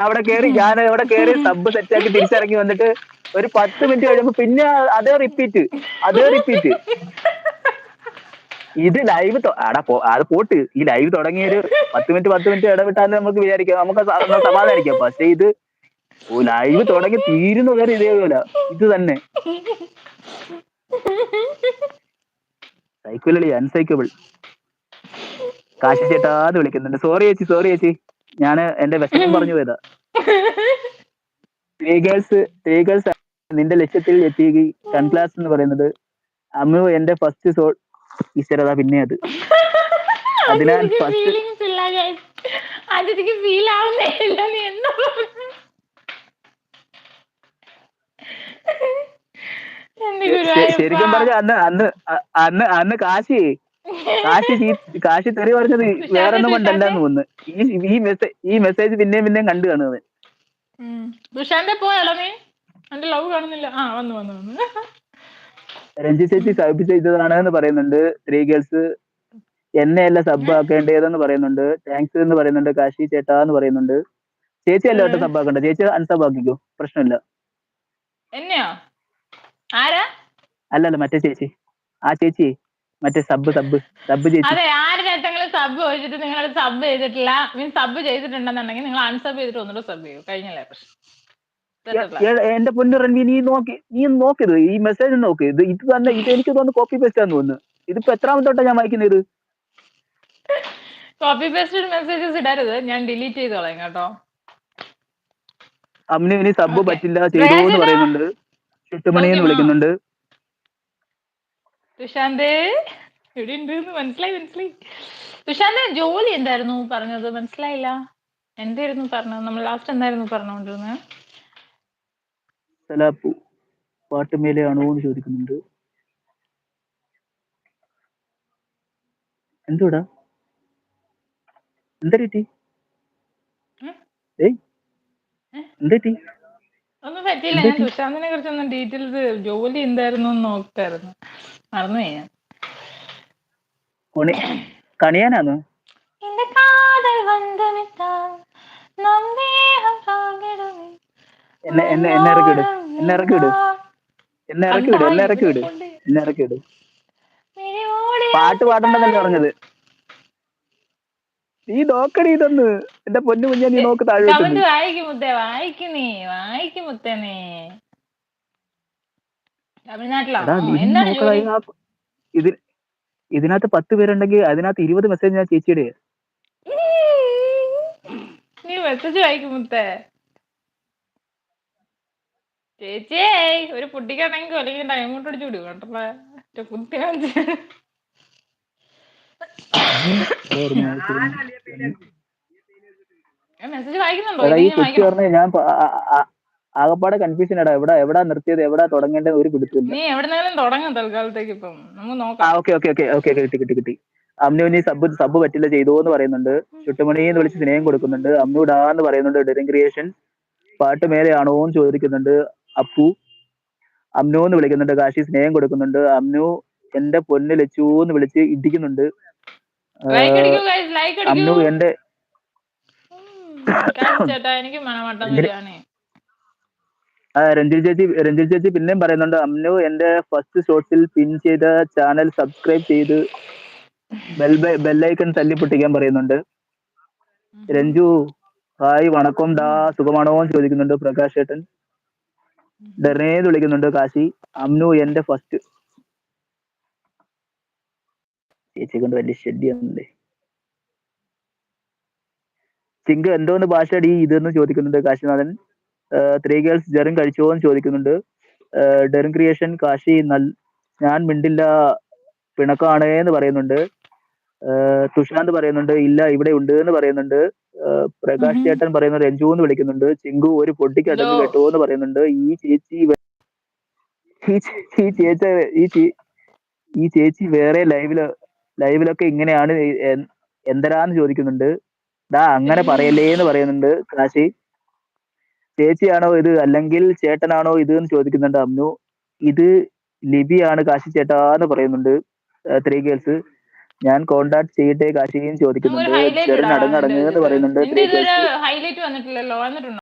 ഞാൻ അവിടെ കയറി സബ് സെറ്റാക്കി തിരിച്ചിറങ്ങി വന്നിട്ട് ഒരു 10 മിനിറ്റ് കഴിയുമ്പോ പിന്നെ അതേ റിപ്പീറ്റ്. ഇത് ലൈവ് അത് പോട്ട്, ഈ ലൈവ് തുടങ്ങിയ ഒരു 10 മിനിറ്റ് ഇടവിട്ടാലും നമുക്ക് വിചാരിക്കാം, നമുക്ക് സമാധാനിക്കാം. പക്ഷെ ഇത് ലൈവ് തുടങ്ങി തീരുന്ന വരെ ഇതേപോലെ ഇത് തന്നെ. സൈക്കിളി അൺസൈക്കബിൾ. കാശി ചേട്ടാന്ന് വിളിക്കുന്നുണ്ട്. സോറി ചേച്ചി ഞാൻ എന്റെ വിഷമം പറഞ്ഞു പോയതാ. ത്രീ ഗേൾസ് നിന്റെ ലക്ഷ്യത്തിൽ എത്തി. കൺക്ലാസ് എന്ന് പറയുന്നത് അമ്മു എന്റെ ഫസ്റ്റ് സോൾ ഈശ്വരതാ. പിന്നെ അതിനാൽ ഫസ്റ്റ് ഫീൽ ആവുന്നില്ല. ശരിക്കും പറഞ്ഞ അന്ന് കാശി തെറി പറഞ്ഞത് വേറൊന്നും കൊണ്ടല്ലെന്ന് തോന്നുന്നു. ഈ മെസ്സേജ് പിന്നെയും കണ്ടു കാണുന്നത്. ദുഷാന്റെ പോയാലോ നീ? എന്റെ ലവ് കാണുന്നില്ല. വന്നു. രഞ്ജി ചേച്ചി സബ് ചെയ്തതാണ് എന്ന് പറയുന്നുണ്ട്. ത്രീ ഗേൾസ് എന്നെയല്ല സബ് ആക്കേണ്ടതെന്ന് പറയുന്നുണ്ട്. താങ്ക്സ് എന്ന് പറയുന്നുണ്ട്. കാശി ചേട്ടാ എന്ന് പറയുന്നുണ്ട്. ചേച്ചി അല്ല കേട്ടോ സബ് ആക്കണ്ട. ചേച്ചി അൺസബ് ആക്കിക്കോ, പ്രശ്നമില്ല. എന്നെയോ? ആരാ? അല്ലല്ല മറ്റേ ചേച്ചി, ആ ചേച്ചി മറ്റേ സബ് ചേച്ചി. അതെ, ആരിനകത്തെങ്കിലും സബ് ചോദിച്ചിട്ട് നിങ്ങൾ സബ് ചെയ്തിട്ടില്ല, മീൻസ് സബ് ചെയ്തിട്ടുണ്ടെന്നുണ്ടെങ്കിൽ നിങ്ങൾ അൺസബ് ചെയ്തിട്ട് ഒന്നുകൂടെ സബ് ചെയ്യും. കഴിഞ്ഞല്ലേ പ്രശ്നം. എന്റെ പൊന്നു റൺവി, നീ നോക്കിയത് ഈ മെസ്സേജ് നോക്ക്. ഇത് തന്നെ, ഇത് എനിക്ക് തോന്നുന്നു കോപ്പി പേസ്റ്റ് ആണെന്ന് തോന്നുന്നു. ഇതിപ്പോ എത്രാമത്തോട്ടാ ഞാൻ വായിക്കുന്നത്? കോപ്പി പേസ്റ്റഡ് മെസ്സേജസ് ഇടരുത്, ഞാൻ ഡിലീറ്റ് ചെയ്തോളാം കേട്ടോ. അമ്മിന് സബ് പറ്റില്ല ചെയ്തോന്ന് പറയുന്നുണ്ട്. ചുട്ടുമണിന്ന് വിളിക്കുന്നുണ്ട്. സുശാന്ത് എവിടെ ഉണ്ട്? മനസ്സിലായി. സുശാന്ത് ജോലി എന്തായിരുന്നു പറഞ്ഞത്? മനസ്സിലായില്ല. എന്തായിരുന്നു പറഞ്ഞത്? നമ്മൾ ലാസ്റ്റ് എന്തായിരുന്നു പറഞ്ഞുകൊണ്ടിരുന്നത്? സലാപ്പു പാട്ടുമേലെ ആണോ എന്ന് ചോദിക്കുന്നുണ്ട്. എന്തോടാ എന്തരീ? ഒന്നും പറ്റിയില്ല. ഞാൻ സുശാന്തിനെ കുറിച്ചൊന്നും ഡീറ്റെയിൽസ് ജോലി എന്തായിരുന്നു നോക്കായിരുന്നു, മറന്നു ഞാൻ. കണിയാനാണോ? എന്നെ ഇറക്കി വിട്. പാട്ട് പാടണ്ടെന്നല്ലേ പറഞ്ഞത്? നീ നോക്കണേ ഇതൊന്ന്. എന്റെ പൊന്നു കുഞ്ഞ, നീ നോക്ക് താഴോട്ട്. ഇതിനകത്ത് 10 പേരുണ്ടെങ്കിൽ അതിനകത്ത് 20 മെസ്സേജ് ഞാൻ ചേച്ചിയുടെ. നീ മെസ്സേജ് വായിക്കും മുത്തേ. ചേച്ചിയേ, ഒരു പൊട്ടിക്കാണെങ്കിൽ അല്ലെങ്കിൽ ടൈമോട്ട് അടിച്ചു വിടും കേട്ടോ. മെസ്സേജ് വായിക്കുന്നുണ്ടോ? ഞാൻ ആകപ്പാടെ കൺഫ്യൂഷൻ ഇടാ. എവിടാ നിർത്തിയത്, എവിടാ തുടങ്ങേണ്ടത് ഒരു പിടുത്തില്ല. നീ എവിടെന്നെങ്കിലും തുടങ്ങാം തൽക്കാലത്തേക്ക്. ഇപ്പം നമുക്ക് നോക്കാം. കിട്ടി. അമ്നു നീ സബ് പറ്റില്ല ചെയ്തോന്ന് പറയുന്നുണ്ട്. ചുട്ടുമണി എന്ന് വിളിച്ച് സ്നേഹം കൊടുക്കുന്നുണ്ട്. അമ്നു ഡാന്ന് പറയുന്നുണ്ട്. ഡെറിങ് ക്രിയേഷൻ പാട്ട് മേലെയാണോ എന്ന് ചോദിക്കുന്നുണ്ട്. അപ്പു അമ്നു എന്ന് വിളിക്കുന്നുണ്ട്. കാശി സ്നേഹം കൊടുക്കുന്നുണ്ട്. അമ്നു എന്റെ പൊന്ന് ലച്ചു എന്ന് വിളിച്ച് ഇടിക്കുന്നുണ്ട്. അമ്നു എന്റെ രഞ്ജിൽ ചേച്ചി പിന്നെയും പറയുന്നുണ്ട്. അമ്നു എന്റെ ഫസ്റ്റ് ഷോട്ടിൽ പിൻ ചെയ്ത ചാനൽ സബ്സ്ക്രൈബ് ചെയ്ത് ബെല്ലൈക്കൺ തല്ലിപ്പൊട്ടിക്കാൻ പറയുന്നുണ്ട്. രഞ്ജു ഹായ് വണക്കം ഡാ, സുഖമാണോ എന്ന് ചോദിക്കുന്നുണ്ട്. പ്രകാശ് ചേട്ടൻ ഡെറേന്ന് വിളിക്കുന്നുണ്ട്. കാശി അമ്നു എന്റെ ഫസ്റ്റ്. ചേച്ചി കൊണ്ട് വലിയ ഷെഡിയാണല്ലേ. ചിങ്ക എന്തോന്ന് ഭാഷ ഡി ഇതെന്ന് ചോദിക്കുന്നുണ്ട്. കാശിനാഥൻ ത്രീ ഗേൾസ് ജെറും കഴിച്ചോ എന്ന് ചോദിക്കുന്നുണ്ട്. ഡെറും ക്രിയേഷൻ കാശി ഞാൻ മിണ്ടില്ല പിണക്കാണ് എന്ന് പറയുന്നുണ്ട്. സുശാന്ത് പറയുന്നുണ്ട് ഇല്ല ഇവിടെ ഉണ്ട് എന്ന് പറയുന്നുണ്ട്. പ്രകാശ് ചേട്ടൻ പറയുന്നത് രഞ്ജു എന്ന് വിളിക്കുന്നുണ്ട്. ചിങ്കു ഒരു പൊട്ടിക്ക് അടങ്ങ് കേട്ടോ എന്ന് പറയുന്നുണ്ട്. ഈ ചേച്ചി വേറെ ലൈവിലൊക്കെ ഇങ്ങനെയാണ് എന്തരാന്ന് ചോദിക്കുന്നുണ്ട്. ദാ അങ്ങനെ പറയല്ലേ എന്ന് പറയുന്നുണ്ട്. കാശി ചേച്ചിയാണോ ഇത് അല്ലെങ്കിൽ ചേട്ടനാണോ ഇത് എന്ന് ചോദിക്കുന്നുണ്ട്. അമ്നു ഇത് ലിബിയാണ് കാശി ചേട്ടാന്ന് പറയുന്നുണ്ട്. ത്രീ ഗേൾസ് ഞാൻ കോണ്ടാക്ട് ചെയ്യട്ടെ കാശിയും നമുക്കൊരു ചോദിക്കുന്നുണ്ട്. ഹൈലൈറ്റ് ജെറിൻ ഇടാം അടങ്ങ് നിന്റെ അടങ്ങ് എന്ന് ഇതില്. പറയുന്നുണ്ട്. നിന്റെ ത്രീ ഇതുവരെ ഗേൾസ് ഹൈലൈറ്റ് വന്നിട്ടില്ലല്ലോ, വന്നിട്ടുണ്ടോ?